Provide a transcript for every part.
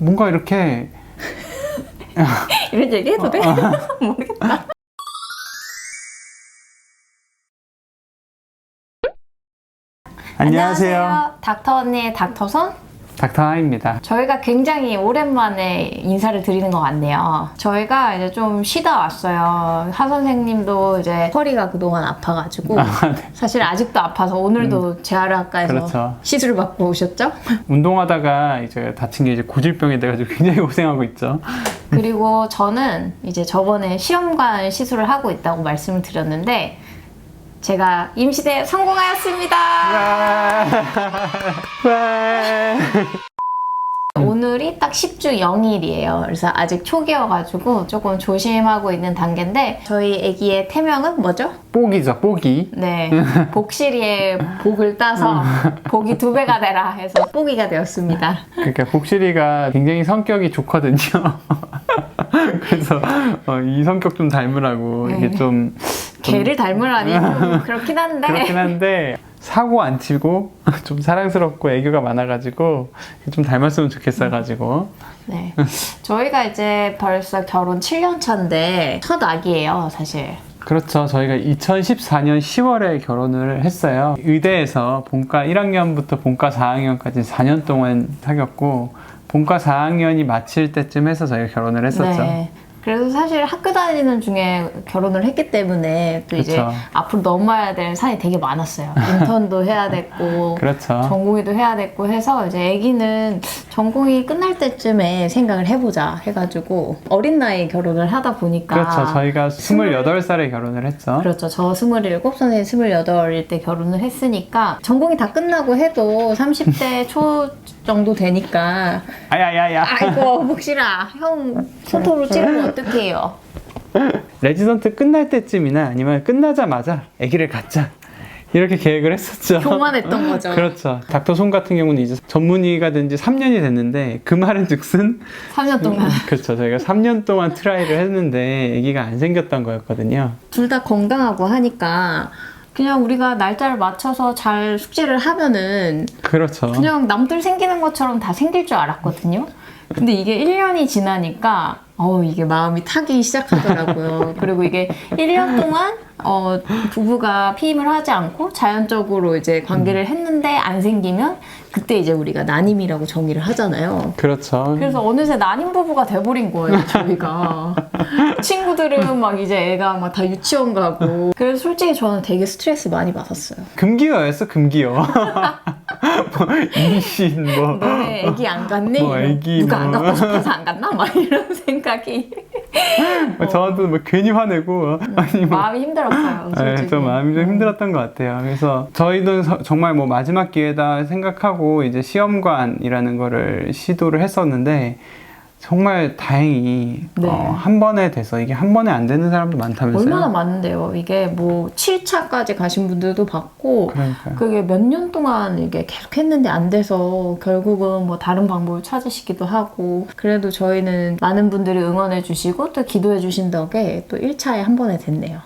뭔가 이렇게 이런 얘기 해도 돼? 모르겠다. 안녕하세요. 닥터 언니의 닥터손? 닥터하입니다. 저희가 굉장히 오랜만에 인사를 드리는 것 같네요. 저희가 이제 좀 쉬다 왔어요. 하 선생님도 이제 허리가 그동안 아파가지고 네. 사실 아직도 아파서 오늘도 재활의학과에서 그렇죠. 시술을 받고 오셨죠? 운동하다가 이제 다친 게 이제 고질병이 돼가지고 굉장히 고생하고 있죠. 그리고 저는 이제 저번에 시험관 시술을 하고 있다고 말씀을 드렸는데 제가 임시대 성공하였습니다. 오늘이 딱 10주 0일이에요. 그래서 아직 초기여가지고 조금 조심하고 있는 단계인데 저희 아기의 태명은 뭐죠? 뽀기죠, 뽀기. 네, 복실이의 복을 따서 복이 2배가 되라 해서 뽀기가 되었습니다. 그러니까 복실이가 굉장히 성격이 좋거든요. 그래서 이 성격 좀 닮으라고 이게 좀 개를 닮으라니 좀 그렇긴 한데 사고 안 치고 좀 사랑스럽고 애교가 많아가지고 좀 닮았으면 좋겠어가지고. 네, 저희가 이제 벌써 결혼 7년 차인데 첫 아기예요, 사실. 그렇죠. 저희가 2014년 10월에 결혼을 했어요. 의대에서 본과 1학년부터 본과 4학년까지 4년 동안 사귀었고 본과 4학년이 마칠 때쯤 해서 저희가 결혼을 했었죠. 네. 그래서 사실 학교 다니는 중에 결혼을 했기 때문에 또 이제 그렇죠. 앞으로 넘어야 될 산이 되게 많았어요. 인턴도 해야 됐고 그렇죠. 전공의도 해야 됐고 해서 이제 아기는 전공이 끝날 때쯤에 생각을 해보자 해가지고 어린 나이에 결혼을 하다 보니까 그렇죠. 저희가 28살에 결혼을 했죠. 그렇죠. 저 27, 선생님 28일 때 결혼을 했으니까 전공이 다 끝나고 해도 30대 초 정도 되니까 아야야야. 아이고 복실아 형 손톱으로 찌르면 어떡해요. 레지던트 끝날 때쯤이나 아니면 끝나자마자 아기를 갖자 이렇게 계획을 했었죠. 교만했던 거죠. 그렇죠. 닥터 손 같은 경우는 이제 전문의가 된 지 3년이 됐는데 그 말은 즉슨 3년 동안 그렇죠. 저희가 3년 동안 트라이를 했는데 아기가 안 생겼던 거였거든요. 둘 다 건강하고 하니까 그냥 우리가 날짜를 맞춰서 잘 숙제를 하면은 그렇죠. 그냥 남들 생기는 것처럼 다 생길 줄 알았거든요. 근데 이게 1년이 지나니까 이게 마음이 타기 시작하더라고요. 그리고 이게 1년 동안 부부가 피임을 하지 않고 자연적으로 이제 관계를 했는데 안 생기면 그때 이제 우리가 난임이라고 정의를 하잖아요. 그렇죠. 그래서 어느새 난임 부부가 돼버린 거예요, 저희가. 친구들은 막 이제 애가 막 다 유치원 가고. 그래서 솔직히 저는 되게 스트레스 많이 받았어요. 금기어였어, 금기어. 뭐, 임신, 뭐. 너네 애기 안 갔니? 뭐, 애기 누가 뭐. 안 갖고 싶어서 안 갔나? 막 이런 생각이. 저한테 뭐 괜히 화내고. 아니, 뭐. 마음이 힘들었어요, 솔직히. 네, 좀 마음이 좀 힘들었던 것 같아요. 그래서 저희도 정말 뭐 마지막 기회다 생각하고 이제 시험관이라는 거를 시도를 했었는데 정말 다행히 네. 한 번에 돼서 이게 한 번에 안 되는 사람도 많다면서요? 얼마나 많은데요. 이게 뭐 7차까지 가신 분들도 봤고 그러니까요. 그게 몇 년 동안 이게 계속 했는데 안 돼서 결국은 뭐 다른 방법을 찾으시기도 하고 그래도 저희는 많은 분들이 응원해 주시고 또 기도해 주신 덕에 또 1차에 한 번에 됐네요.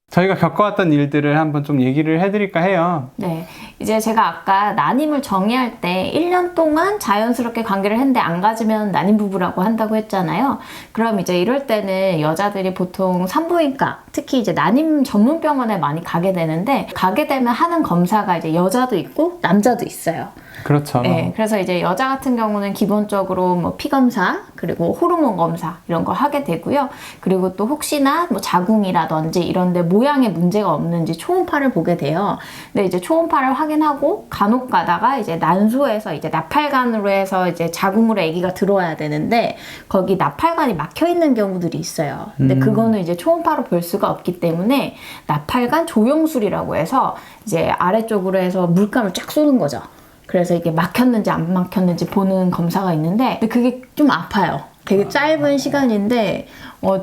저희가 겪어왔던 일들을 한번 좀 얘기를 해드릴까 해요. 네, 이제 제가 아까 난임을 정의할 때 1년 동안 자연스럽게 관계를 했는데 안 가지면 난임 부부라고 한다고 했잖아요. 그럼 이제 이럴 때는 여자들이 보통 산부인과, 특히 이제 난임 전문 병원에 많이 가게 되는데 가게 되면 하는 검사가 이제 여자도 있고 남자도 있어요. 그렇죠. 네, 그래서 이제 여자 같은 경우는 기본적으로 뭐 피 검사 그리고 호르몬 검사 이런 거 하게 되고요. 그리고 또 혹시나 뭐 자궁이라든지 이런데 모양에 문제가 없는지 초음파를 보게 돼요. 근데 이제 초음파를 확인하고 간혹 가다가 이제 난소에서 이제 나팔관으로 해서 이제 자궁으로 아기가 들어와야 되는데 거기 나팔관이 막혀 있는 경우들이 있어요. 근데 그거는 이제 초음파로 볼 수가 없기 때문에 나팔관 조영술이라고 해서 이제 아래쪽으로 해서 물감을 쫙 쏘는 거죠. 그래서 이게 막혔는지 안 막혔는지 보는 검사가 있는데 그게 좀 아파요. 되게 짧은 시간인데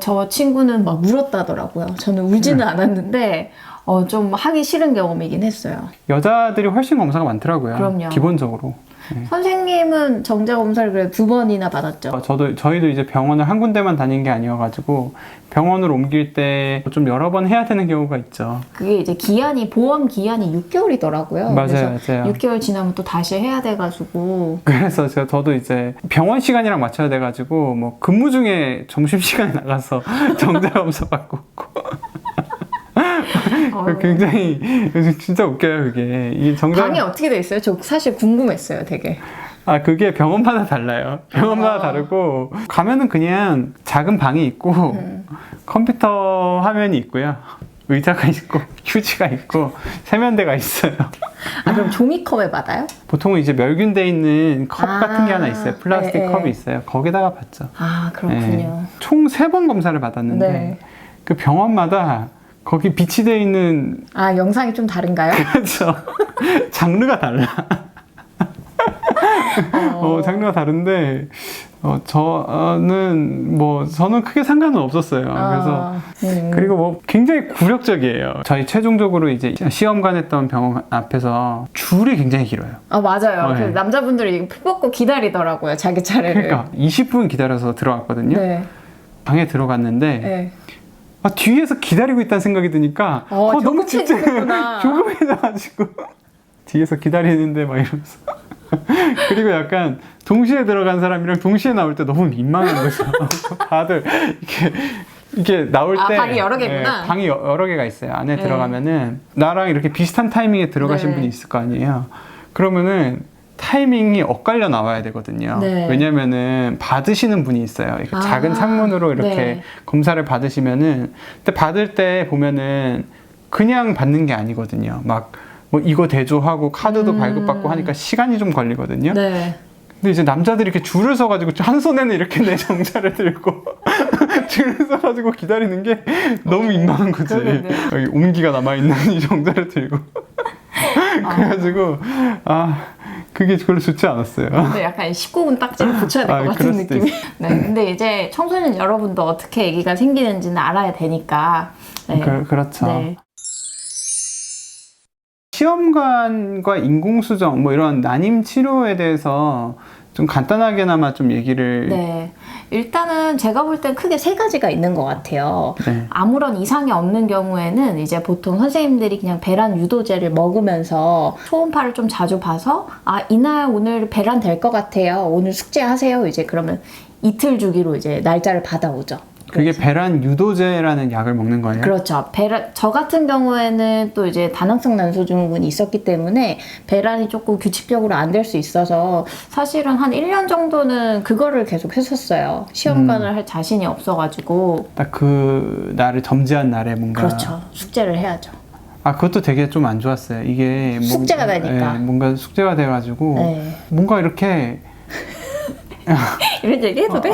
저 친구는 막 울었다더라고요. 저는 울지는 않았는데 좀 하기 싫은 경험이긴 했어요. 여자들이 훨씬 검사가 많더라고요. 그럼요. 기본적으로. 선생님은 정자 검사를 그래 2번이나 받았죠. 저희도 이제 병원을 한 군데만 다닌 게 아니어가지고 병원으로 옮길 때 좀 여러 번 해야 되는 경우가 있죠. 그게 이제 보험 기한이 6개월이더라고요. 맞아요. 6개월 지나면 또 다시 해야 돼가지고. 그래서 저도 이제 병원 시간이랑 맞춰야 돼가지고 뭐 근무 중에 점심 시간에 나가서 정자 검사 받고 있고. 굉장히 진짜 웃겨요 그게. 이 방이 어떻게 돼 있어요? 저 사실 궁금했어요, 되게. 그게 병원마다 달라요. 병원마다 다르고 가면은 그냥 작은 방이 있고 컴퓨터 화면이 있고요. 의자가 있고 휴지가 있고 세면대가 있어요. 그럼 종이컵에 받아요? 보통은 이제 멸균돼 있는 컵 같은 게 하나 있어요. 플라스틱 네, 컵이 네. 있어요. 거기다가 받죠. 그렇군요. 네. 총 3번 검사를 받았는데 네. 그 병원마다 거기 비치되어 있는 영상이 좀 다른가요? 그렇죠. 장르가 달라. 장르가 다른데 저는 크게 상관은 없었어요. 그래서 그리고 뭐 굉장히 굴욕적이에요. 저희 최종적으로 이제 시험관 했던 병원 앞에서 줄이 굉장히 길어요. 맞아요. 네. 그 남자분들이 피 뽑고 기다리더라고요, 자기 차례를. 그러니까 20분 기다려서 들어갔거든요. 네. 방에 들어갔는데 네. 뒤에서 기다리고 있다는 생각이 드니까 너무 진짜 조급해져가지고 뒤에서 기다리는데 막 이러면서 그리고 약간 동시에 들어간 사람이랑 동시에 나올 때 너무 민망한 거죠. 다들 이게 나올 때 방이 여러 개구나. 네, 방이 여러 개가 있어요. 안에 네. 들어가면은 나랑 이렇게 비슷한 타이밍에 들어가신 네. 분이 있을 거 아니에요. 그러면은 타이밍이 엇갈려 나와야 되거든요. 네. 왜냐면은 받으시는 분이 있어요. 이렇게 작은 창문으로 이렇게 네. 검사를 받으시면은 근데 받을 때 보면은 그냥 받는 게 아니거든요. 막 뭐 이거 대조하고 카드도 발급받고 하니까 시간이 좀 걸리거든요. 네. 근데 이제 남자들이 이렇게 줄을 서가지고 한 손에는 이렇게 내 정자를 들고 줄을 서가지고 기다리는 게 너무 민망한 거지. 여기 온기가 남아있는 이 정자를 들고 그래가지고 그게 별로 좋지 않았어요. 근데 약간 19금 딱지를 붙여야 될 것 같은 그럴 수도 느낌이. 네, 근데 이제 청소년 여러분도 어떻게 아기가 생기는지는 알아야 되니까. 네. 그렇죠. 네. 시험관과 인공수정 뭐 이런 난임 치료에 대해서 좀 간단하게나마 좀 얘기를. 네. 일단은 제가 볼 땐 크게 3가지가 있는 것 같아요. 네. 아무런 이상이 없는 경우에는 이제 보통 선생님들이 그냥 배란 유도제를 먹으면서 초음파를 좀 자주 봐서 이날 오늘 배란 될 것 같아요. 오늘 숙제하세요. 이제 그러면 이틀 주기로 이제 날짜를 받아오죠. 그게 배란 유도제라는 약을 먹는 거예요? 그렇죠. 저 같은 경우에는 또 이제 다낭성 난소 증후군이 있었기 때문에 배란이 조금 규칙적으로 안 될 수 있어서 사실은 한 1년 정도는 그거를 계속 했었어요. 시험관을 할 자신이 없어가지고. 딱 그 날을 점지한 날에 뭔가. 그렇죠. 숙제를 해야죠. 그것도 되게 좀 안 좋았어요. 이게 숙제가 되니까. 뭔가 숙제가 돼가지고 네. 뭔가 이렇게 이런 얘기 해도 돼?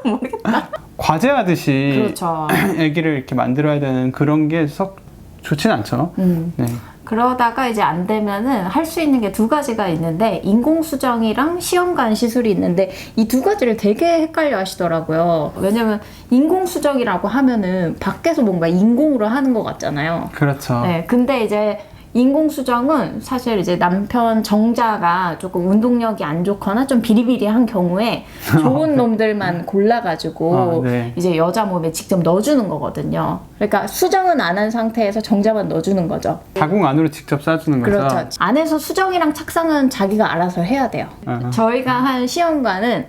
모르겠다. 과제하듯이 그렇죠. 애기를 이렇게 만들어야 되는 그런 게 썩 좋진 않죠. 네. 그러다가 이제 안 되면은 할 수 있는 게 2가지가 있는데 인공수정이랑 시험관 시술이 있는데 이 2가지를 되게 헷갈려 하시더라고요. 왜냐면 인공수정이라고 하면은 밖에서 뭔가 인공으로 하는 것 같잖아요. 그렇죠. 네, 근데 이제 인공수정은 사실 이제 남편 정자가 조금 운동력이 안 좋거나 좀 비리비리한 경우에 좋은 놈들만 골라가지고 네. 이제 여자 몸에 직접 넣어주는 거거든요. 그러니까 수정은 안 한 상태에서 정자만 넣어주는 거죠. 자궁 안으로 직접 쏴주는 거죠. 그렇죠. 안에서 수정이랑 착상은 자기가 알아서 해야 돼요. 저희가 한 시험관은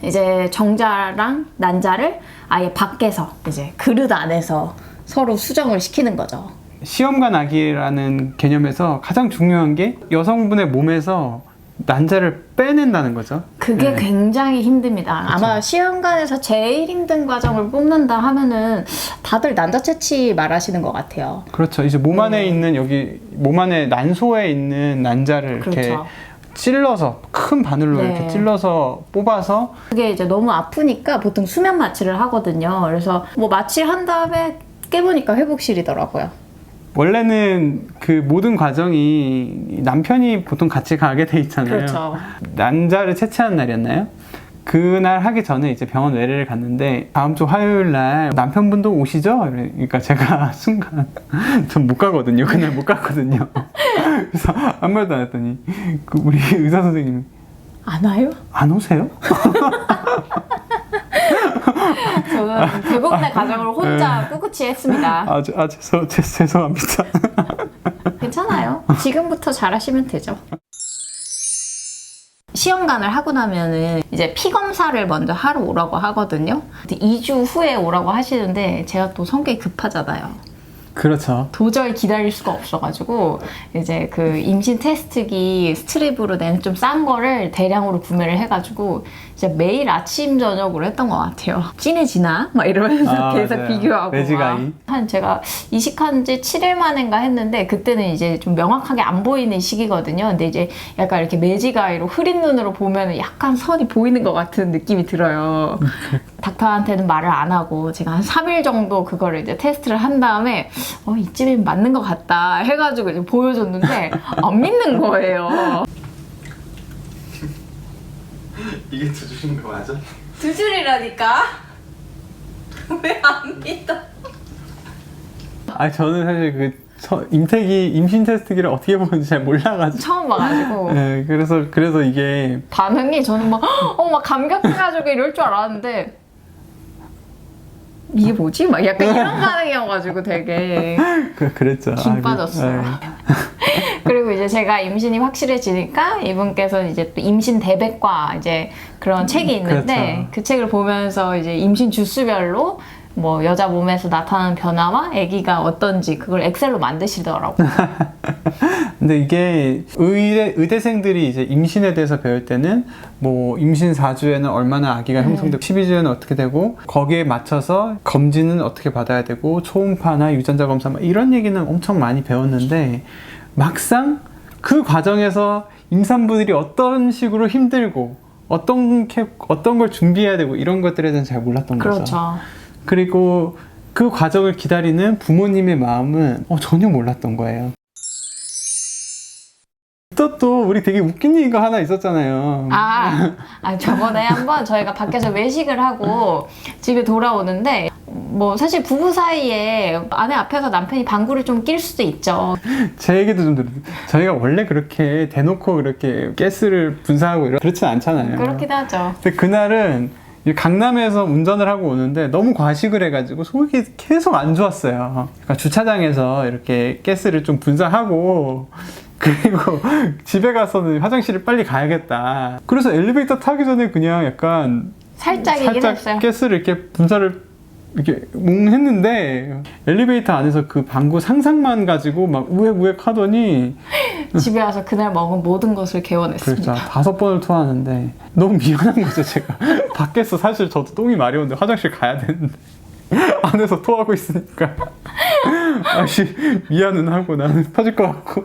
이제 정자랑 난자를 아예 밖에서 이제 그릇 안에서 서로 수정을 시키는 거죠. 시험관 아기라는 개념에서 가장 중요한 게 여성분의 몸에서 난자를 빼낸다는 거죠. 그게 굉장히 힘듭니다. 그쵸. 아마 시험관에서 제일 힘든 과정을 뽑는다 하면은 다들 난자 채취 말하시는 것 같아요. 그렇죠. 이제 몸 안에 있는 여기 몸 안에 난소에 있는 난자를 이렇게 그렇죠. 찔러서 큰 바늘로 네. 이렇게 찔러서 뽑아서 그게 이제 너무 아프니까 보통 수면 마취를 하거든요. 그래서 뭐 마취한 다음에 깨보니까 회복실이더라고요. 원래는 그 모든 과정이 남편이 보통 같이 가게 돼 있잖아요. 그렇죠. 난자를 채취하는 날이었나요? 그날 하기 전에 이제 병원 외래를 갔는데 다음 주 화요일 날 남편분도 오시죠? 그러니까 제가 순간 전 못 가거든요. 그날 못 갔거든요. 그래서 아무 말도 안 했더니 그 우리 의사 선생님이 안 와요? 안 오세요? 저는 대부분의 가정을 혼자 꿋꿋이 했습니다. 죄송합니다. 괜찮아요. 지금부터 잘하시면 되죠. 시험관을 하고 나면은 이제 피 검사를 먼저 하러 오라고 하거든요. 2주 후에 오라고 하시는데 제가 또 성격이 급하잖아요. 그렇죠. 도저히 기다릴 수가 없어가지고 이제 그 임신 테스트기 스트립으로 낸 좀 싼 거를 대량으로 구매를 해가지고 이제 매일 아침 저녁으로 했던 것 같아요. 진해지나? 막 이러면서 계속 맞아요. 비교하고 매지가이. 한 제가 이식한 지 7일 만인가 했는데 그때는 이제 좀 명확하게 안 보이는 시기거든요. 근데 이제 약간 이렇게 매지가이로 흐린 눈으로 보면 약간 선이 보이는 것 같은 느낌이 들어요. 닥터한테는 말을 안 하고 제가 한 3일 정도 그거를 이제 테스트를 한 다음에 이쯤이면 맞는 것 같다 해가지고 이제 보여줬는데 안 믿는 거예요. 이게 두 줄인 거 맞아? 2줄이라니까? 왜 안 믿어? 저는 사실 임신 테스트기를 어떻게 보는지 잘 몰라가지고. 처음 봐가지고 네, 그래서 이게 반응이 저는 막 감격해가지고 이럴 줄 알았는데 이게 뭐지? 막 약간 이런 반응이어가지고 되게 그랬죠. 김 빠졌어요. 그리고 이제 제가 임신이 확실해지니까 이분께서 이제 또 임신 대백과 이제 그런 책이 있는데 그렇죠. 그 책을 보면서 이제 임신 주수별로 뭐 여자 몸에서 나타나는 변화와 아기가 어떤지 그걸 엑셀로 만드시더라고요. 근데 이게 의대생들이 이제 임신에 대해서 배울 때는 뭐 임신 4주에는 얼마나 아기가 형성되고 12주에는 어떻게 되고 거기에 맞춰서 검진은 어떻게 받아야 되고 초음파나 유전자 검사 이런 얘기는 엄청 많이 배웠는데 막상 그 과정에서 임산부들이 어떤 식으로 힘들고 어떤 걸 준비해야 되고 이런 것들에 대해서는 잘 몰랐던 거죠. 그렇죠. 그리고 그 과정을 기다리는 부모님의 마음은 전혀 몰랐던 거예요. 또 우리 되게 웃긴 얘기가 하나 있었잖아요. 저번에 한번 저희가 밖에서 외식을 하고 집에 돌아오는데 뭐 사실 부부 사이에 아내 앞에서 남편이 방구를 좀 낄 수도 있죠. 제 얘기도 좀 들어요. 저희가 원래 그렇게 대놓고 그렇게 가스를 분사하고 그렇진 않잖아요. 그렇긴 하죠. 근데 그날은 강남에서 운전을 하고 오는데 너무 과식을 해가지고 속이 계속 안 좋았어요. 그러니까 주차장에서 이렇게 가스를 좀 분사하고 그리고 집에 가서는 화장실을 빨리 가야겠다. 그래서 엘리베이터 타기 전에 그냥 약간 살짝 했어요. 가스를 이렇게 분사를 이렇게 했는데 엘리베이터 안에서 그 방구 상상만 가지고 막 우웩우웩 하더니 집에 와서 그날 먹은 모든 것을 개원했습니다. 그렇죠. 5번을 토하는데 너무 미안한 거죠, 제가. 밖에서 사실 저도 똥이 마려운데 화장실 가야 되는데 안에서 토하고 있으니까 미안은 하고 나는 터질 것 같고.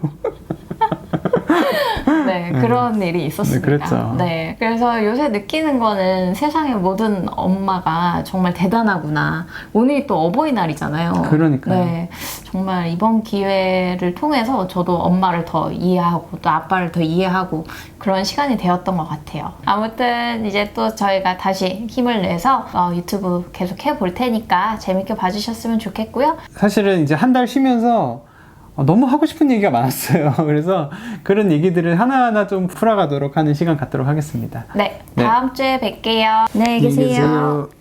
네, 그런 일이 있었습니다. 네, 그랬죠. 네, 그래서 요새 느끼는 거는 세상의 모든 엄마가 정말 대단하구나. 오늘이 또 어버이날이잖아요. 그러니까요. 네, 정말 이번 기회를 통해서 저도 엄마를 더 이해하고 또 아빠를 더 이해하고 그런 시간이 되었던 것 같아요. 아무튼 이제 또 저희가 다시 힘을 내서 유튜브 계속 해볼 테니까 재밌게 봐주셨으면 좋겠고요. 사실은 이제 한 달 쉬면서 너무 하고 싶은 얘기가 많았어요. 그래서 그런 얘기들을 하나하나 좀 풀어가도록 하는 시간 갖도록 하겠습니다. 네, 다음 주에 뵐게요. 안녕히 계세요.